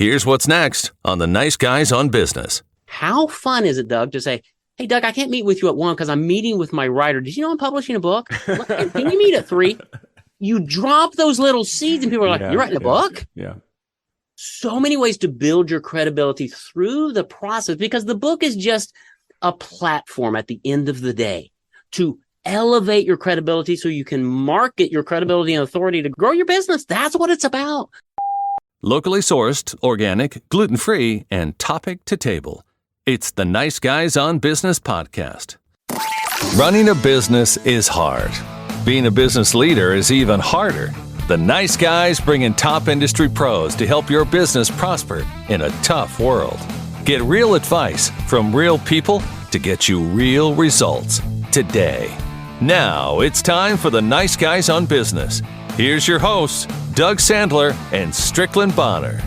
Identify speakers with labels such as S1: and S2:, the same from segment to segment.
S1: Here's what's next on the Nice Guys on Business.
S2: How fun is it, Doug, to say, hey, Doug, I can't meet with you at 1 because I'm meeting with my writer. Did you know I'm publishing a book? Can you meet at 3? You drop those little seeds and people are like, you're writing a book?
S3: Yeah.
S2: So many ways to build your credibility through the process, because the book is just a platform at the end of the day to elevate your credibility so you can market your credibility and authority to grow your business. That's what it's about.
S1: Locally sourced, organic, gluten-free, and topic to table. It's the Nice Guys on Business podcast. Running a business is hard. Being a business leader is even harder. The Nice Guys bring in top industry pros to help your business prosper in a tough world. Get real advice from real people to get you real results today. Now it's time for the Nice Guys on Business. Here's your hosts, Doug Sandler and Strickland Bonner.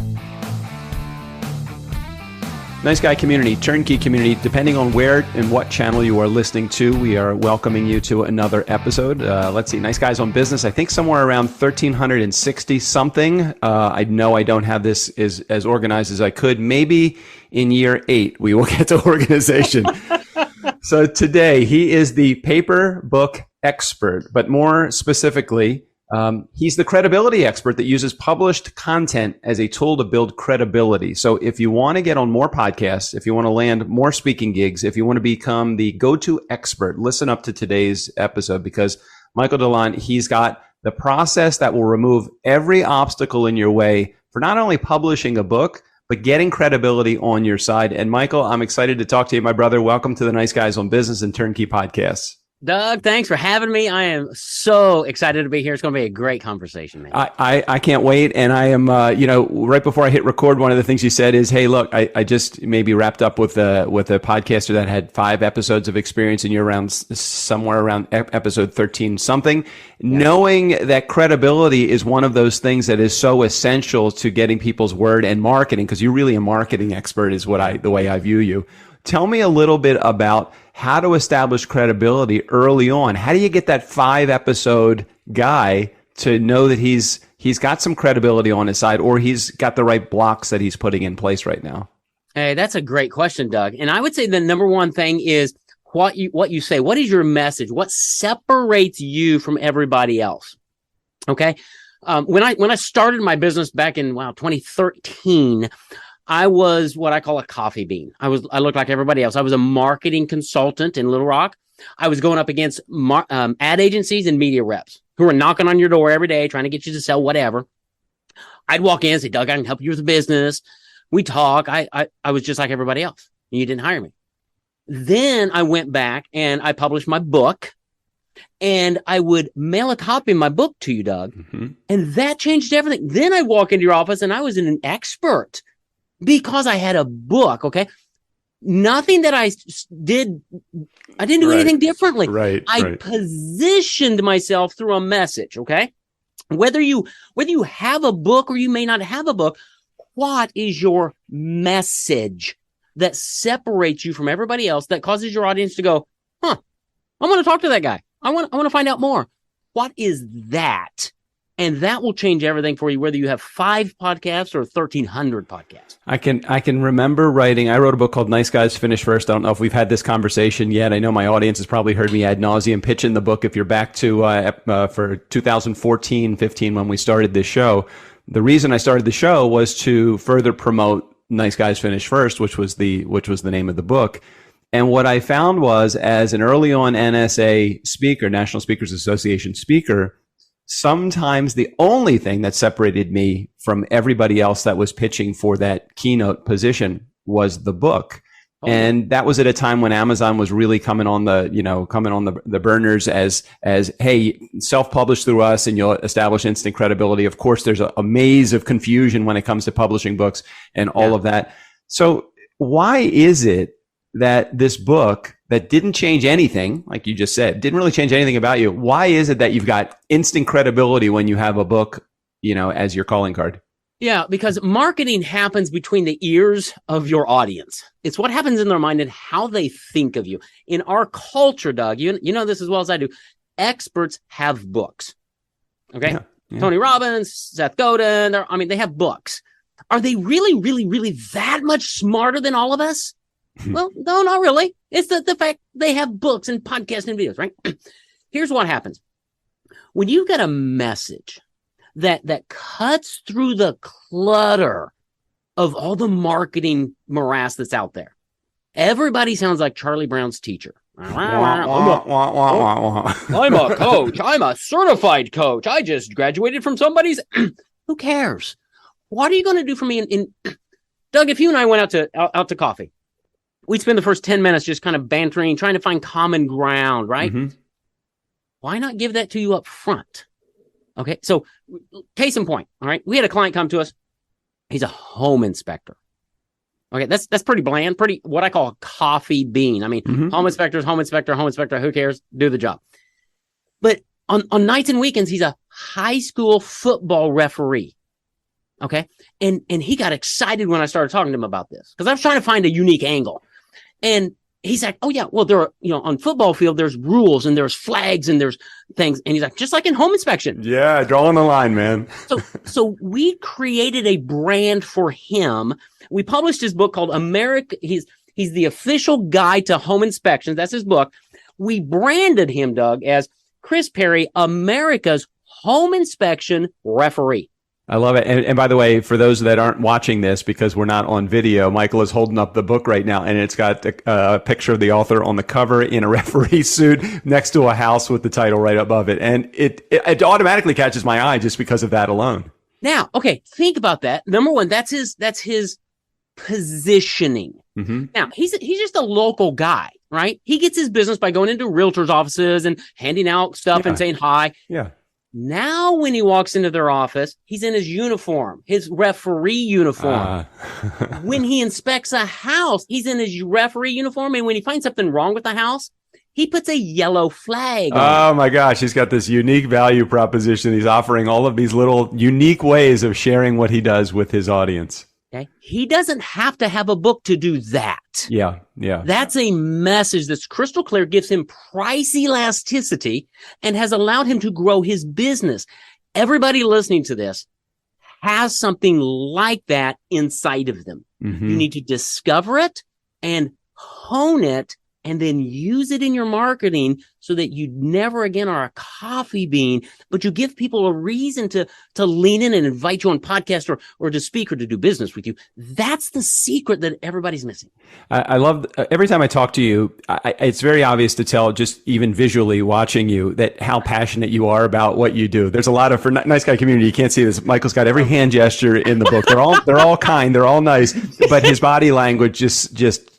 S3: Nice Guy community, TurnKey community, depending on where and what channel you are listening to, we are welcoming you to another episode. Let's see, Nice Guys on Business, I think somewhere around 1,360 something. I know I don't have this as organized as I could. Maybe in year 8, we will get to organization. So today, he is the Paperback Expert, but more specifically, he's the credibility expert that uses published content as a tool to build credibility. So if you want to get on more podcasts, if you want to land more speaking gigs, if you want to become the go-to expert, listen up to today's episode, because Michael DeLon, he's got the process that will remove every obstacle in your way for not only publishing a book, but getting credibility on your side. And Michael, I'm excited to talk to you, my brother. Welcome to the Nice Guys on Business and TurnKey podcasts.
S2: Doug, thanks for having me. I am so excited to be here. It's going to be a great conversation, man.
S3: I can't wait. And I am, right before I hit record, one of the things you said is, hey, look, I just maybe wrapped up with a podcaster that had 5 episodes of experience, and you're around somewhere around episode 13 something. Yeah. Knowing that credibility is one of those things that is so essential to getting people's word and marketing, because you're really a marketing expert is the way I view you. Tell me a little bit about how to establish credibility early on. How do you get that 5-episode guy to know that he's got some credibility on his side, or he's got the right blocks that he's putting in place right now?
S2: Hey, that's a great question, Doug. And I would say the number one thing is what you say. What is your message? What separates you from everybody else? Okay. When I started my business back in 2013, I was what I call a coffee bean. I looked like everybody else. I was a marketing consultant in Little Rock. I was going up against ad agencies and media reps who were knocking on your door every day, trying to get you to sell whatever. I'd walk in and say, Doug, I can help you with the business. We talk. I was just like everybody else. And you didn't hire me. Then I went back and I published my book, and I would mail a copy of my book to you, Doug. Mm-hmm. And that changed everything. Then I walk into your office and I was an expert. Because I had a book, okay? Nothing that I did, I didn't do anything differently. I positioned myself through a message, okay? Whether you have a book or you may not have a book, what is your message that separates you from everybody else, that causes your audience to go, I want to talk to that guy. I want to find out more. What is that? And that will change everything for you, whether you have 5 podcasts or 1,300 podcasts. I
S3: can remember writing. I wrote a book called Nice Guys Finish First. I don't know if we've had this conversation yet. I know my audience has probably heard me ad nauseum pitching the book. If you're back to for 2014-15 when we started this show, the reason I started the show was to further promote Nice Guys Finish First, which was the name of the book. And what I found was, as an early on NSA speaker, National Speakers Association speaker, sometimes the only thing that separated me from everybody else that was pitching for that keynote position was the book. Oh. And that was at a time when Amazon was really coming on the burners as, hey, self-publish through us and you'll establish instant credibility. Of course, there's a maze of confusion when it comes to publishing books and all of that. So why is it that this book that didn't change anything, like you just said, didn't really change anything about you, why is it that you've got instant credibility when you have a book, as your calling card?
S2: Yeah, because marketing happens between the ears of your audience. It's what happens in their mind and how they think of you. In our culture, Doug, you know this as well as I do, experts have books. Okay? Yeah. Tony Robbins, Seth Godin, they have books. Are they really, really, really that much smarter than all of us? Well, no, not really. It's the fact they have books and podcasts and videos, right? Here's what happens. When you've got a message that cuts through the clutter of all the marketing morass that's out there, everybody sounds like Charlie Brown's teacher. I'm a coach. I'm a certified coach. I just graduated from somebody's. Who cares? What are you going to do for me? Doug, if you and I went out to coffee, we'd spend the first 10 minutes just kind of bantering, trying to find common ground, right? Mm-hmm. Why not give that to you up front? Okay, so case in point, all right? We had a client come to us. He's a home inspector. Okay, that's pretty bland, pretty what I call a coffee bean. I mean, home inspector, who cares? Do the job. But on nights and weekends, he's a high school football referee. Okay, and he got excited when I started talking to him about this because I was trying to find a unique angle. And he's like, oh yeah, well, there are, on football field, there's rules and there's flags and there's things. And he's like, just like in home inspection.
S3: Yeah, drawing the line, man.
S2: So we created a brand for him. We published his book called America. He's the official guide to home inspections. That's his book. We branded him, Doug, as Chris Perry, America's home inspection referee.
S3: I love it. And by the way, for those that aren't watching this, because we're not on video, Michael is holding up the book right now, and it's got a picture of the author on the cover in a referee suit next to a house with the title right above it. And it automatically catches my eye just because of that alone.
S2: Now, okay, think about that. Number one, that's his positioning. Mm-hmm. Now, he's just a local guy, right? He gets his business by going into realtors' offices and handing out stuff and saying hi.
S3: Yeah.
S2: Now, when he walks into their office, he's in his uniform, his referee uniform. When he inspects a house, he's in his referee uniform. And when he finds something wrong with the house, he puts a yellow flag on it.
S3: Oh, my gosh. He's got this unique value proposition. He's offering all of these little unique ways of sharing what he does with his audience.
S2: Okay. He doesn't have to have a book to do that.
S3: Yeah.
S2: That's a message that's crystal clear, gives him price elasticity, and has allowed him to grow his business. Everybody listening to this has something like that inside of them. Mm-hmm. You need to discover it and hone it, and then use it in your marketing so that you never again are a coffee bean, but you give people a reason to lean in and invite you on podcast or to speak or to do business with you. That's the secret that everybody's missing.
S3: I love every time I talk to you, it's very obvious to tell just even visually watching you that how passionate you are about what you do. There's a lot of, for Nice Guy Community, you can't see this. Michael's got every hand gesture in the book. They're all kind, they're all nice, but his body language just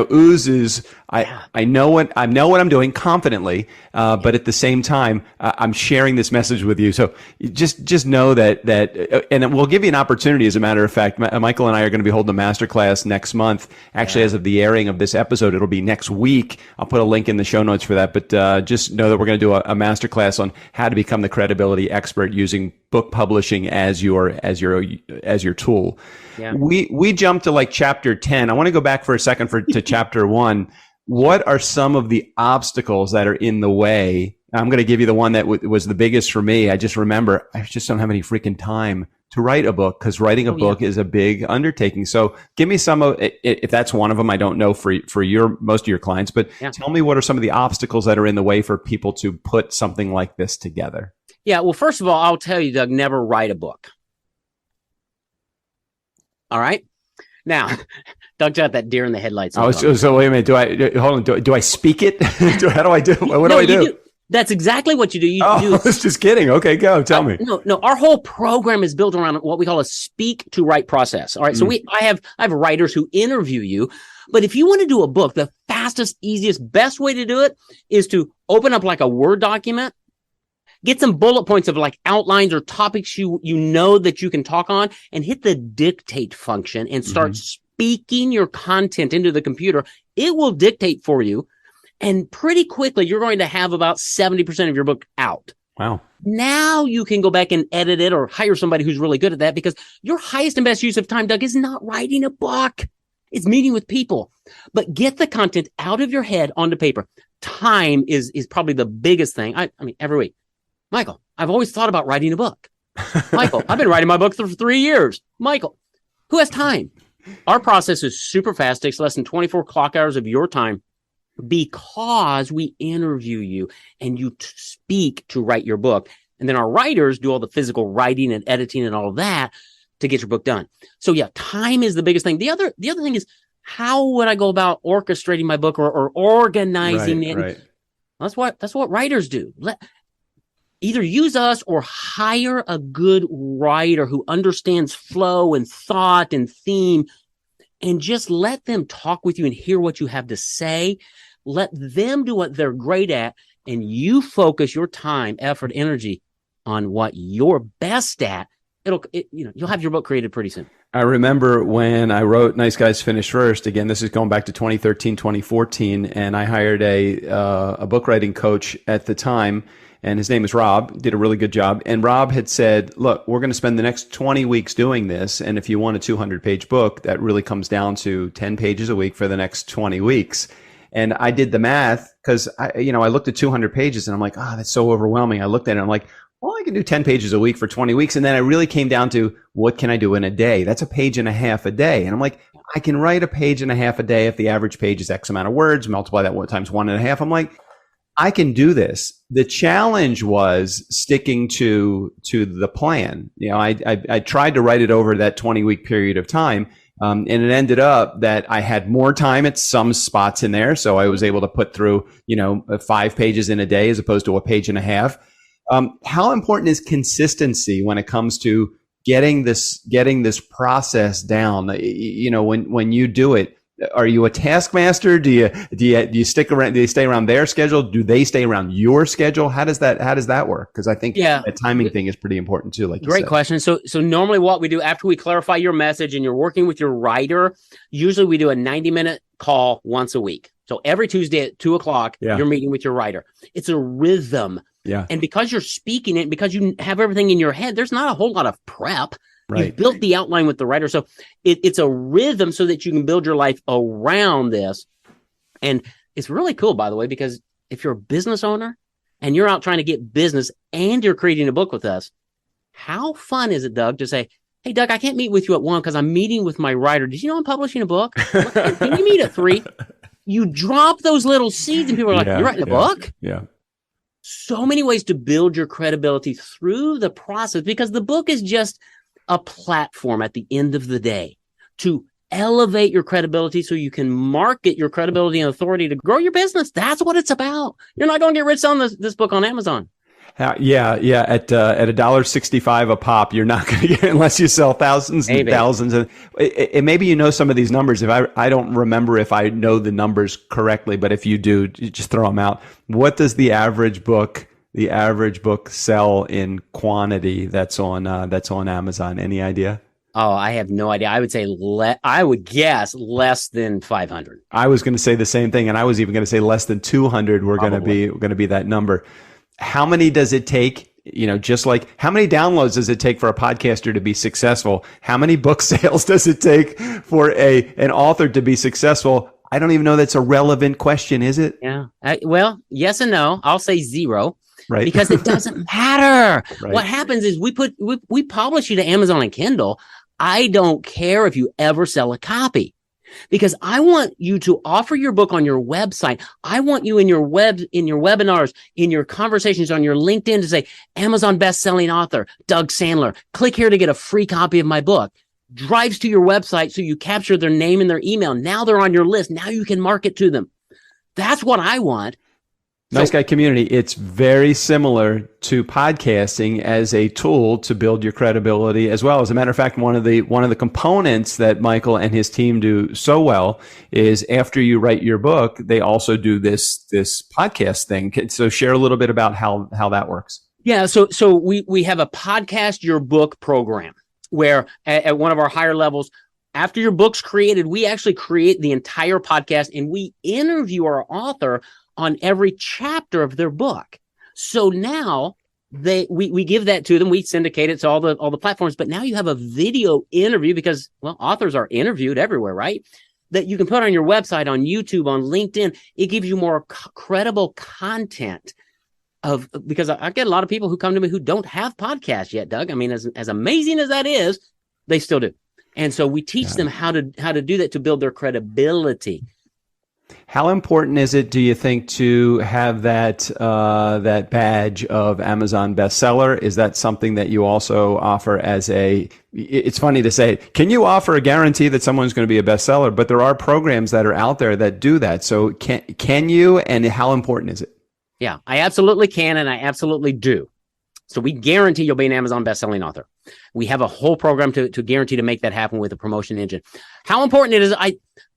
S3: oozes. I know what I'm doing confidently, but at the same time, I'm sharing this message with you. So just know that, and we'll give you an opportunity. As a matter of fact, Michael and I are going to be holding a masterclass next month. Actually, as of the airing of this episode, it'll be next week. I'll put a link in the show notes for that. But just know that we're going to do a masterclass on how to become the credibility expert using book publishing as your tool.
S2: Yeah.
S3: We jumped to like chapter 10. I want to go back for a second to chapter 1. What are some of the obstacles that are in the way? I'm going to give you the one that was the biggest for me. I just remember I just don't have any freaking time to write a book because writing a book is a big undertaking. So give me some of it, if that's one of them. I don't know for most of your clients, but tell me what are some of the obstacles that are in the way for people to put something like this together?
S2: Yeah. Well, first of all, I'll tell you, Doug, never write a book. All right. Now, Doug's got that deer in the headlights.
S3: So wait a minute. Do I speak it? How do I do? What do I do?
S2: That's exactly what you do.
S3: I was just kidding. Okay, go. Tell me.
S2: No. Our whole program is built around what we call a speak to write process. All right. So I have writers who interview you, but if you want to do a book, the fastest, easiest, best way to do it is to open up like a Word document. Get some bullet points of like outlines or topics you know that you can talk on, and hit the dictate function and start speaking your content into the computer. It will dictate for you. And pretty quickly, you're going to have about 70% of your book out.
S3: Wow.
S2: Now you can go back and edit it or hire somebody who's really good at that, because your highest and best use of time, Doug, is not writing a book. It's meeting with people. But get the content out of your head onto paper. Time is probably the biggest thing. I mean, every week. Michael, I've always thought about writing a book. Michael, I've been writing my book for 3 years. Michael, Who has time? Our process is super fast, takes less than 24 clock hours of your time because we interview you and you speak to write your book. And then our writers do all the physical writing and editing and all of that to get your book done. So yeah, time is the biggest thing. The other thing is, how would I go about orchestrating my book or organizing it?
S3: Right.
S2: That's what writers do. Either use us or hire a good writer who understands flow and thought and theme, and just let them talk with you and hear what you have to say. Let them do what they're great at, and you focus your time, effort, energy on what you're best at. You'll have your book created pretty soon.
S3: I remember when I wrote Nice Guys Finish First. Again, this is going back to 2013, 2014, and I hired a book writing coach at the time, and his name is Rob. Did a really good job. And Rob had said, look, we're going to spend the next 20 weeks doing this, and if you want a 200-page book, that really comes down to 10 pages a week for the next 20 weeks. And I did the math because I looked at 200 pages and I'm like, that's so overwhelming. I looked at it and I'm like, well, I can do 10 pages a week for 20 weeks. And then I really came down to, what can I do in a day? That's a page and a half a day. And I'm like, I can write a page and a half a day if the average page is X amount of words, multiply that times 1.5. I'm like, I can do this. The challenge was sticking to the plan. I tried to write it over that 20-week period of time. And it ended up that I had more time at some spots in there. So I was able to put through, 5 pages in a day as opposed to a page and a half. How important is consistency when it comes to getting this process down? When you do it, are you a taskmaster? Do you stick around? Do you stay around their schedule? Do they stay around your schedule? How does that work? Because I think that timing thing is pretty important too. Like,
S2: great question. So normally what we do after we clarify your message and you're working with your writer, usually we do a 90-minute call once a week. So every Tuesday at 2:00, you're meeting with your writer. It's a rhythm.
S3: Yeah.
S2: And because you're speaking it, because you have everything in your head, there's not a whole lot of prep.
S3: Right.
S2: You've built the outline with the writer. So it's a rhythm so that you can build your life around this. And it's really cool, by the way, because if you're a business owner and you're out trying to get business and you're creating a book with us, how fun is it, Doug, to say, hey, Doug, I can't meet with you at 1 because I'm meeting with my writer. Did you know I'm publishing a book? Can you meet at 3? You drop those little seeds and people are like, you're writing a book?
S3: Yeah.
S2: So many ways to build your credibility through the process, because the book is just a platform at the end of the day to elevate your credibility so you can market your credibility and authority to grow your business. That's what it's about. You're not going to get rich selling this book on Amazon.
S3: Yeah. At $1.65 a pop, you're not going to get, unless you sell thousands and thousands. And maybe you know some of these numbers. If I don't remember if I know the numbers correctly, but if you do, you just throw them out. What does the average book sell in quantity that's on Amazon? Any idea?
S2: Oh, I have no idea. I would say I would guess less than 500.
S3: I was going to say the same thing, and I was even going to say less than 200. We're going to be that number. How many does it take? Just like how many downloads does it take for a podcaster to be successful? How many book sales does it take for an author to be successful? I don't even know that's a relevant question, is it?
S2: Yeah. Well, yes and no. I'll say 0.
S3: Right.
S2: Because it doesn't matter.
S3: Right.
S2: What happens is we publish you to Amazon and Kindle. I don't care if you ever sell a copy, because I want you to offer your book on your website. I want you in your webinars, in your conversations on your LinkedIn to say, Amazon best-selling author, Doug Sandler. Click here to get a free copy of my book. Drives to your website so you capture their name and their email. Now they're on your list. Now you can market to them. That's what I want.
S3: Nice Guy community, it's very similar to podcasting as a tool to build your credibility as well. As a matter of fact, one of the components that Michael and his team do so well is after you write your book, they also do this podcast thing. So share a little bit about how that works.
S2: Yeah, so we have a podcast your book program where at one of our higher levels, after your book's created, we actually create the entire podcast and we interview our author on every chapter of their book. So now we give that to them. We syndicate it to all the platforms, but now you have a video interview because, well, authors are interviewed everywhere, right? That you can put on your website, on YouTube, on LinkedIn. It gives you more credible content because I get a lot of people who come to me who don't have podcasts yet, Doug. I mean, as amazing as that is, they still do. And so we teach them how to do that to build their credibility.
S3: How important is it, do you think, to have that that badge of Amazon bestseller? Is that something that you also offer as a? It's funny to say, can you offer a guarantee that someone's going to be a bestseller? But there are programs that are out there that do that. So can you, and how important is it?
S2: Yeah, I absolutely can, and I absolutely do. So we guarantee you'll be an Amazon bestselling author. We have a whole program to guarantee to make that happen with a promotion engine. How important it is,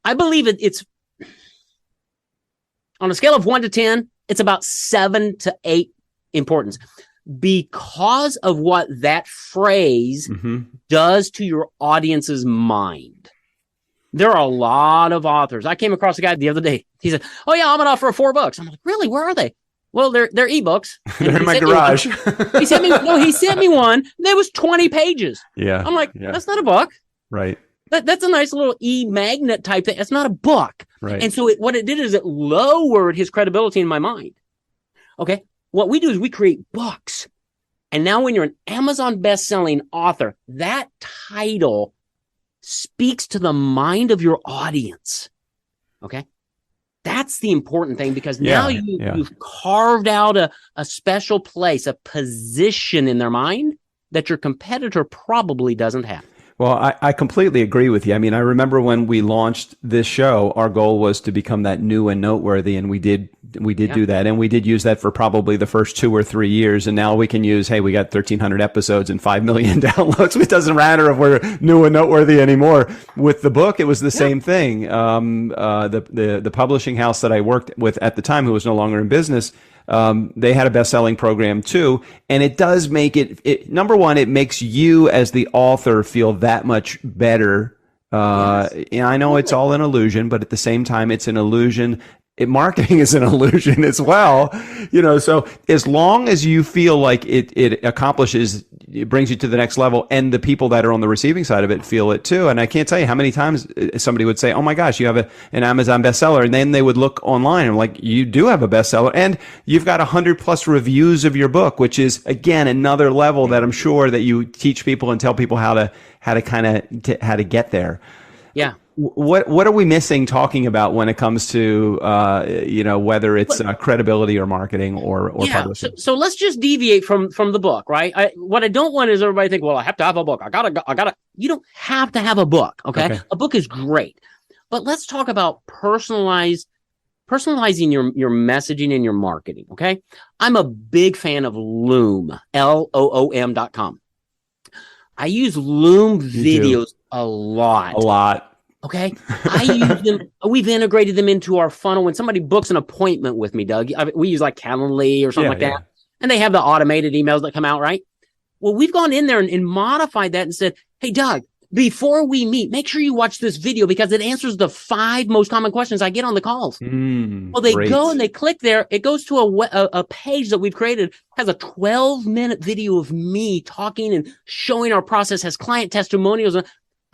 S2: I believe it's on a scale of 1 to 10, it's about 7 to 8 importance because of what that phrase does to your audience's mind. There are a lot of authors. I came across a guy the other day. He said, "Oh yeah, I'm going to offer 4 books." I'm like, "Really? Where are they?" Well, they're ebooks.
S3: They're in my garage.
S2: He sent me one. There was 20 pages.
S3: Yeah.
S2: I'm like, that's not a book.
S3: Right.
S2: That's a nice little e-magnet type thing. It's not a book.
S3: Right.
S2: And so what it did is it lowered his credibility in my mind. Okay. What we do is we create books. And now when you're an Amazon best-selling author, that title speaks to the mind of your audience. Okay. That's the important thing, because now you've carved out a special place, a position in their mind that your competitor probably doesn't have.
S3: Well, I completely agree with you. I mean, I remember when we launched this show, our goal was to become that new and noteworthy, and we did do that, and we did use that for probably the first 2 or 3 years, and now we can use, hey, we got 1,300 episodes and 5 million downloads. It doesn't matter if we're new and noteworthy anymore. With the book, it was the same thing. The publishing house that I worked with at the time, who was no longer in business, they had a best-selling program too, and it does make it number one, it makes you as the author feel that much better. And I know it's all an illusion, but at the same time, it's an illusion. Marketing is an illusion as well, so as long as you feel like it accomplishes, it brings you to the next level, and the people that are on the receiving side of it feel it too. And I can't tell you how many times somebody would say, "Oh my gosh, you have an Amazon bestseller," and then they would look online and like, "You do have a bestseller, and you've got 100+ reviews of your book," which is again another level that I'm sure that you teach people and tell people how to get there.
S2: Yeah.
S3: What are we missing talking about when it comes to whether it's credibility or marketing or publishing?
S2: So let's just deviate from the book, right? What I don't want is everybody think, well, I have to have a book. I gotta. You don't have to have a book. Okay? A book is great, but let's talk about personalizing your messaging and your marketing. Okay, I'm a big fan of Loom, LOOM.com. I use Loom videos a lot. Okay. I use them. We've integrated them into our funnel. When somebody books an appointment with me, Doug, we use like Calendly or something like that. And they have the automated emails that come out, right? Well, we've gone in there and modified that and said, "Hey, Doug, before we meet, make sure you watch this video because it answers the 5 most common questions I get on the calls." Well, they go and they click there. It goes to a page that we've created, has a 12-minute video of me talking and showing our process, has client testimonials.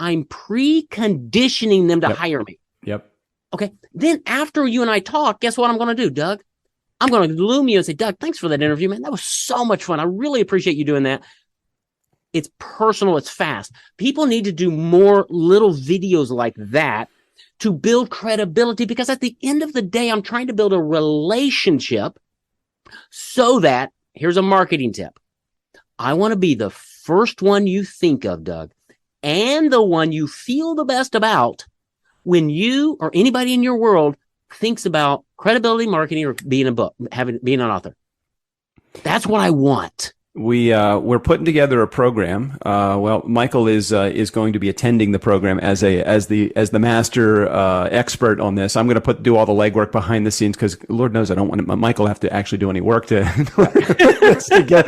S2: I'm preconditioning them to hire me.
S3: Yep.
S2: Okay. Then after you and I talk, guess what I'm going to do, Doug? I'm going to Loom you and say, "Doug, thanks for that interview, man. That was so much fun. I really appreciate you doing that." It's personal. It's fast. People need to do more little videos like that to build credibility, because at the end of the day, I'm trying to build a relationship so that, here's a marketing tip. I want to be the first one you think of, Doug, and the one you feel the best about when you or anybody in your world thinks about credibility marketing or being being an author. That's what I want.
S3: We're putting together a program. Michael is going to be attending the program as the master expert on this. I'm going to do all the legwork behind the scenes, because Lord knows I don't want Michael to have to actually do any work to get.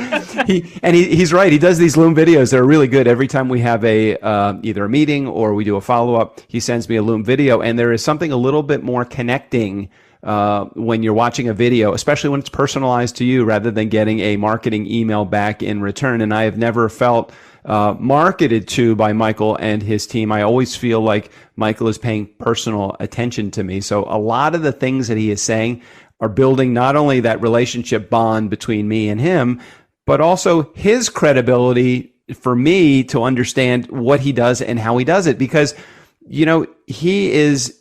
S3: He's right. He does these Loom videos. They're really good. Every time we have either a meeting or we do a follow up, he sends me a Loom video, and there is something a little bit more connecting when you're watching a video, especially when it's personalized to you, rather than getting a marketing email back in return. And I have never felt marketed to by Michael and his team. I always feel like Michael is paying personal attention to me. So a lot of the things that he is saying are building not only that relationship bond between me and him, but also his credibility for me to understand what he does and how he does it, because, he is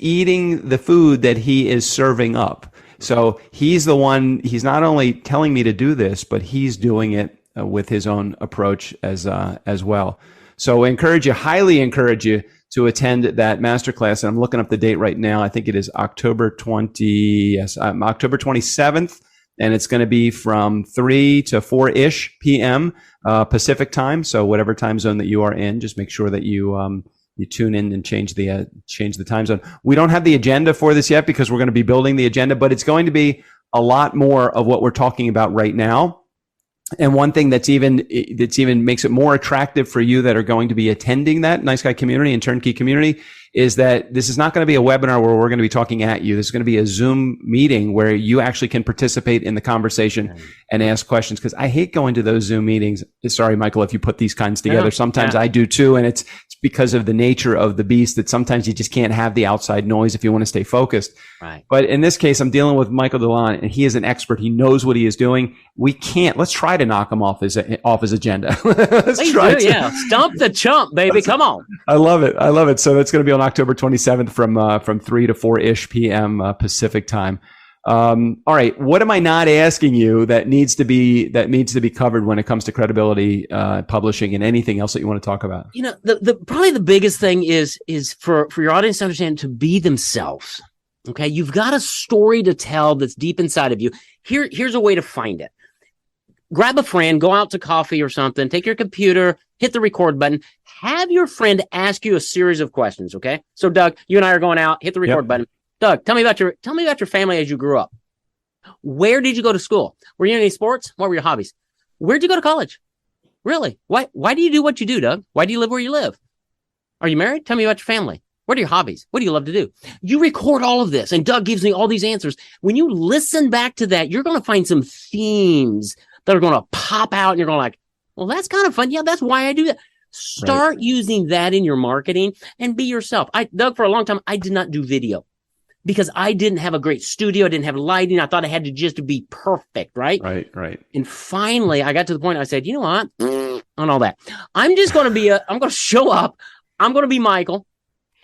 S3: eating the food that he is serving up. So he's not only telling me to do this, but he's doing it with his own approach as well. So highly encourage you to attend that masterclass. And I'm looking up the date right now. I think it is October 27th. And it's going to be from 3 to 4-ish p.m. Pacific time. So whatever time zone that you are in, just make sure that you tune in and change the time zone. We don't have the agenda for this yet because we're going to be building the agenda, but it's going to be a lot more of what we're talking about right now. And one thing that's even makes it more attractive for you that are going to be attending that Nice Guy community and TurnKey community is that this is not going to be a webinar where we're going to be talking at you. This is going to be a Zoom meeting where you actually can participate in the conversation and ask questions. Because I hate going to those Zoom meetings. Sorry, Michael, if you put these kinds together. Sometimes I do too. And it's because of the nature of the beast that sometimes you just can't have the outside noise if you want to stay focused.
S2: Right.
S3: But in this case, I'm dealing with Michael DeLon, and he is an expert. He knows what he is doing. Let's try to knock him off his agenda. Let's try to.
S2: Yeah. Stump the chump, baby. Come on.
S3: I love it. So that's going to be on October 27th from 3 to 4-ish p.m. Pacific time. All right. What am I not asking you that needs to be covered when it comes to credibility, publishing, and anything else that you want to talk about?
S2: Probably the biggest thing is for your audience to understand to be themselves. Okay. You've got a story to tell that's deep inside of you. Here's a way to find it. Grab a friend, go out to coffee or something, take your computer, hit the record button, have your friend ask you a series of questions. Okay. So Doug, you and I are going out, hit the record button. Doug, tell me about your family as you grew up. Where did you go to school? Were you in any sports? What were your hobbies? Where'd you go to college? Really? Why do you do what you do, Doug? Why do you live where you live? Are you married? Tell me about your family. What are your hobbies? What do you love to do? You record all of this, and Doug gives me all these answers. When you listen back to that, you're going to find some themes that are going to pop out, and you're going like, well, that's kind of fun. Yeah, that's why I do that. Start using that in your marketing and be yourself. Doug, for a long time, I did not do video because I didn't have a great studio. I didn't have lighting. I thought I had to just be perfect, right?
S3: Right.
S2: And finally, I got to the point I said, you know what? On all that, I'm just going to I'm going to show up. I'm going to be Michael.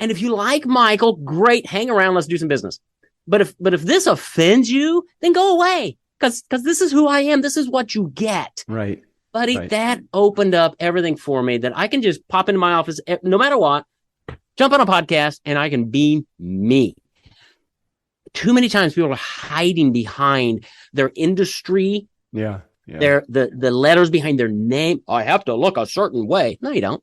S2: And if you like Michael, great, hang around. Let's do some business. But if this offends you, then go away because this is who I am. This is what you get.
S3: Right.
S2: Buddy, that opened up everything for me that I can just pop into my office, no matter what, jump on a podcast, and I can be me. Too many times people are hiding behind their industry.
S3: Yeah.
S2: The letters behind their name. I have to look a certain way. No, you don't.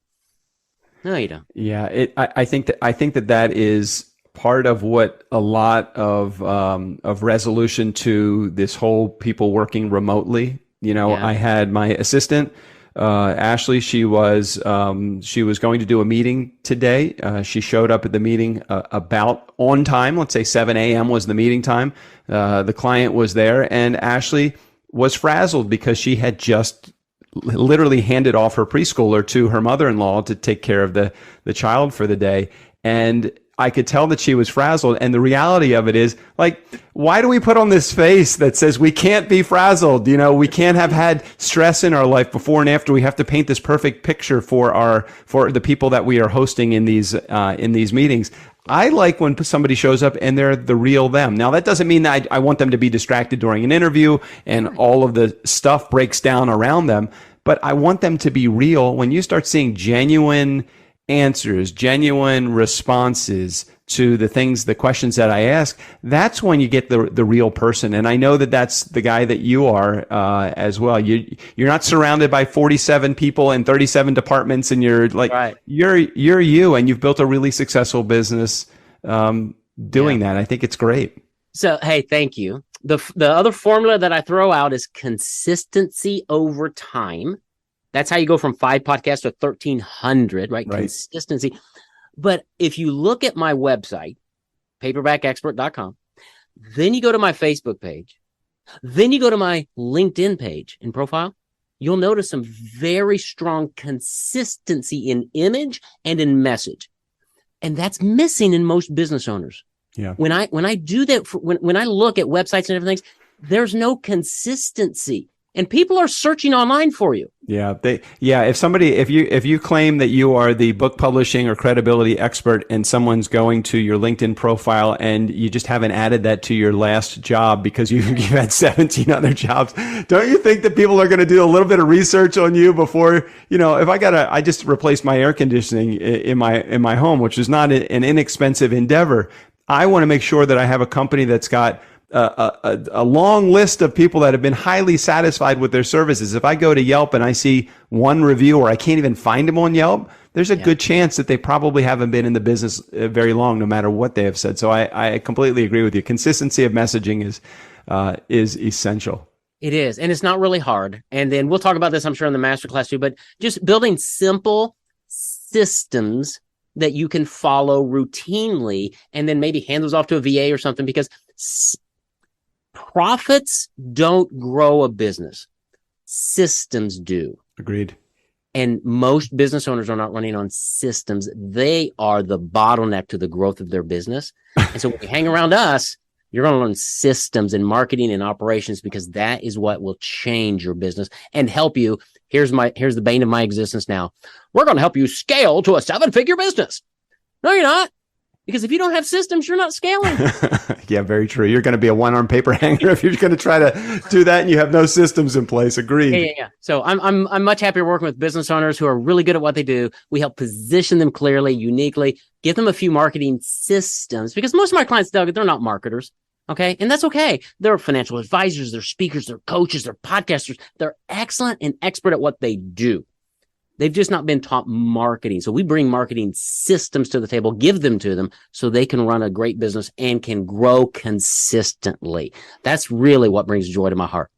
S3: Yeah. I think that is part of what a lot of resolution to this whole people working remotely. I had my assistant, Ashley. She was going to do a meeting today. She showed up at the meeting about on time. Let's say 7 a.m. was the meeting time. The client was there, and Ashley was frazzled because she had just literally handed off her preschooler to her mother-in-law to take care of the child for the day. And I could tell that she was frazzled. And the reality of it is, like, why do we put on this face that says we can't be frazzled? We can't have had stress in our life before and after. We have to paint this perfect picture for the people that we are hosting in these meetings. I like when somebody shows up and they're the real them. Now, that doesn't mean that I want them to be distracted during an interview and all of the stuff breaks down around them, but I want them to be real. When you start seeing genuine answers, genuine responses to the questions that I ask, that's when you get the real person. And I know that that's the guy that you are as well. You're not surrounded by 47 people in 37 departments, and you're like, right. You're you, and you've built a really successful business doing that. I think it's great. So,
S2: hey, thank you. The other formula that I throw out is consistency over time. That's how you go from 5 podcasts to 1,300, right? Consistency. But if you look at my website, paperbackexpert.com, then you go to my Facebook page, then you go to my LinkedIn page and profile, you'll notice some very strong consistency in image and in message. And that's missing in most business owners.
S3: Yeah.
S2: When I do that, when I look at websites and everything, there's no consistency. and people are searching online for you.
S3: Yeah. If you claim that you are the book publishing or credibility expert and someone's going to your LinkedIn profile and you just haven't added that to your last job because you've had 17 other jobs, don't you think that people are going to do a little bit of research on you before, if I just replaced my air conditioning in my home, which is not an inexpensive endeavor. I want to make sure that I have a company that's got a long list of people that have been highly satisfied with their services. If I go to Yelp and I see one review or I can't even find them on Yelp, there's a good chance that they probably haven't been in the business very long, no matter what they have said. So I completely agree with you. Consistency of messaging is essential.
S2: It is. And it's not really hard. And then we'll talk about this, I'm sure, in the masterclass too, but just building simple systems that you can follow routinely and then maybe hand those off to a VA or something, because profits don't grow a business. Systems do.
S3: Agreed.
S2: And most business owners are not running on systems. They are the bottleneck to the growth of their business. And so when you hang around us, you're going to learn systems and marketing and operations, because that is what will change your business and help you. Here's the bane of my existence now. We're going to help you scale to a 7-figure business. No, you're not. Because if you don't have systems, you're not scaling.
S3: Yeah, very true. You're going to be a one-arm paper hanger if you're going to try to do that and you have no systems in place. Agreed.
S2: Yeah. So I'm much happier working with business owners who are really good at what they do. We help position them clearly, uniquely, give them a few marketing systems, because most of my clients, Doug, they're not marketers. Okay. And that's okay. They're financial advisors, they're speakers, they're coaches, they're podcasters. They're excellent and expert at what they do. They've just not been taught marketing. So we bring marketing systems to the table, give them to them so they can run a great business and can grow consistently. That's really what brings joy to my heart.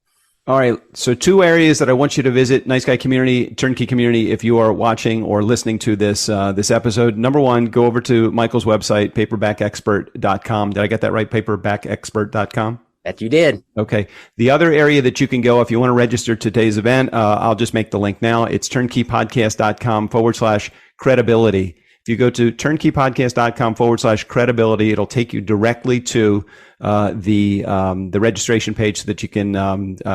S3: All right. So 2 areas that I want you to visit, Nice Guy Community, TurnKey Community, if you are watching or listening to this episode. Number 1, go over to Michael's website, paperbackexpert.com. Did I get that right? Paperbackexpert.com?
S2: That you did.
S3: Okay. The other area that you can go if you want to register today's event, I'll just make the link now. It's turnkeypodcast.com/credibility. If you go to turnkeypodcast.com/credibility, it'll take you directly to the registration page so that you can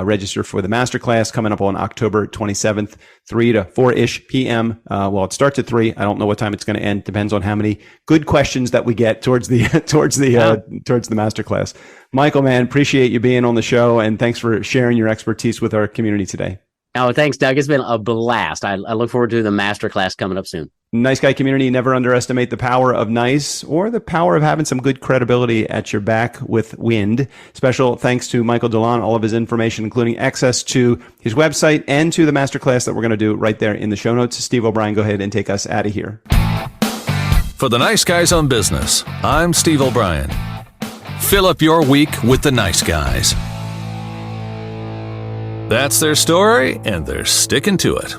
S3: register for the masterclass coming up on October 27th, 3 to 4-ish p.m. Well, it starts at 3. I don't know what time it's going to end. Depends on how many good questions that we get towards the masterclass. Michael, man, appreciate you being on the show, and thanks for sharing your expertise with our community today.
S2: Oh, thanks, Doug. It's been a blast. I look forward to the masterclass coming up soon.
S3: Nice Guy Community, never underestimate the power of nice or the power of having some good credibility at your back with wind. Special thanks to Michael DeLon, all of his information, including access to his website and to the masterclass that we're going to do right there in the show notes. Steve O'Brien, go ahead and take us out of here.
S1: For the Nice Guys on Business, I'm Steve O'Brien. Fill up your week with the nice guys. That's their story, and they're sticking to it.